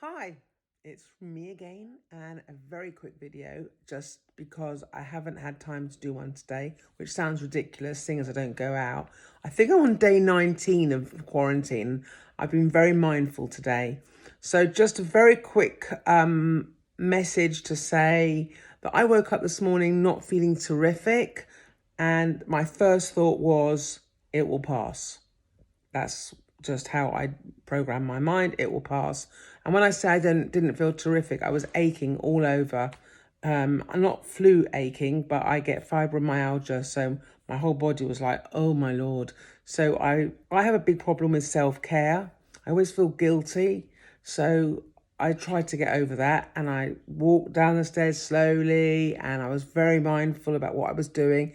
Hi, it's me again and a very quick video just because I haven't had time to do one today, which sounds ridiculous seeing as I don't go out. I think I'm on day 19 of quarantine. I've been very mindful today. So just a very quick message to say that I woke up this morning not feeling terrific, and my first thought was it will pass. That's just how I program my mind. It will pass. And when I say I didn't feel terrific, I was aching all over. I'm not flu aching, but I get fibromyalgia, so my whole body was like, oh my Lord. So I have a big problem with self-care. I always feel guilty. So I tried to get over that, and I walked down the stairs slowly, and I was very mindful about what I was doing.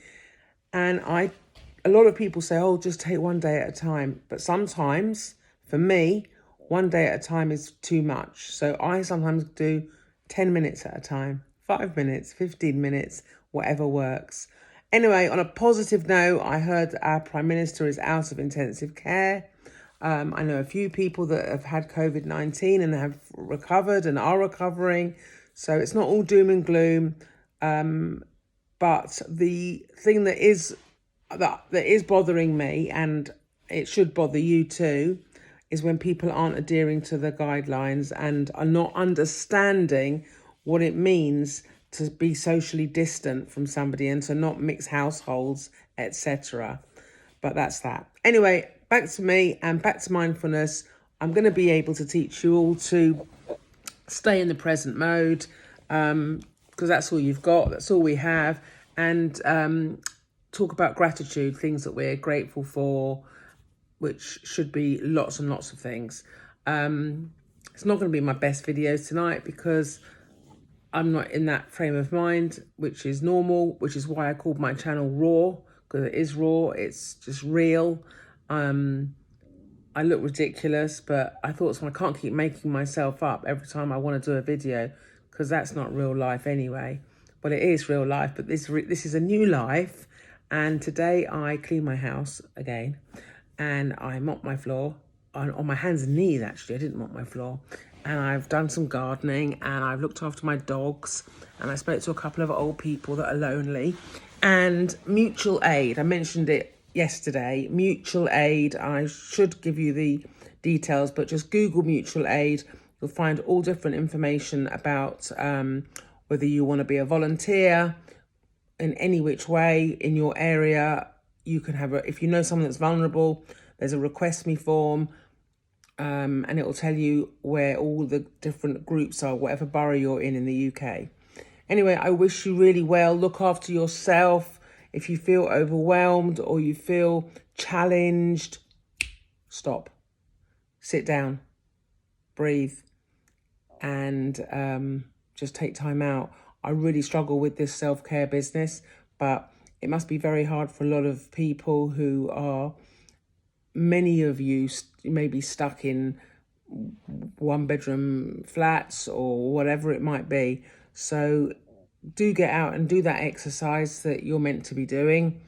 And a lot of people say, oh, just take one day at a time. But sometimes, for me, one day at a time is too much. So I sometimes do 10 minutes at a time, 5 minutes, 15 minutes, whatever works. Anyway, on a positive note, I heard our Prime Minister is out of intensive care. I know a few people that have had COVID-19 and have recovered and are recovering. So it's not all doom and gloom. But the thing that is bothering me, and it should bother you too, is when people aren't adhering to the guidelines and are not understanding what it means to be socially distant from somebody and to not mix households, etc. But that's that. Anyway, back to me and back to mindfulness. I'm going to be able to teach you all to stay in the present mode, because that's all you've got, that's all we have, and talk about gratitude, things that we're grateful for, which should be lots and lots of things. It's not going to be my best videos tonight because I'm not in that frame of mind, which is normal, which is why I called my channel Raw, because it is raw, it's just real. I look ridiculous, but I thought, so I can't keep making myself up every time I want to do a video, because that's not real life anyway. But it is real life, but this is a new life. And today I clean my house again, and I mop my floor on my hands and knees. Actually, I didn't mop my floor. And I've done some gardening, and I've looked after my dogs, and I spoke to a couple of old people that are lonely. And mutual aid, I mentioned it yesterday. Mutual aid, I should give you the details, but just Google mutual aid. You'll find all different information about whether you want to be a volunteer in any which way in your area. You can have if you know someone that's vulnerable, there's a request me form, and it will tell you where all the different groups are, whatever borough you're in the UK. Anyway, I wish you really well. Look after yourself. If you feel overwhelmed or you feel challenged, stop, sit down, breathe, and just take time out. I really struggle with this self-care business, but it must be very hard for a lot of people who are, many of you may be stuck in one-bedroom flats or whatever it might be. So do get out and do that exercise that you're meant to be doing.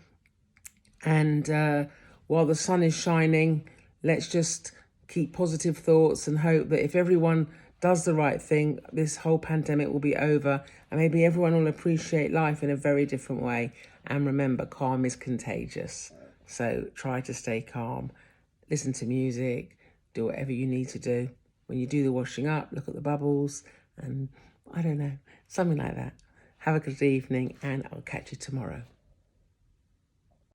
And while the sun is shining, let's just keep positive thoughts and hope that if everyone does the right thing, this whole pandemic will be over, and maybe everyone will appreciate life in a very different way. And remember, calm is contagious. So try to stay calm, listen to music, do whatever you need to do. When you do the washing up, look at the bubbles, and I don't know, something like that. Have a good evening, and I'll catch you tomorrow.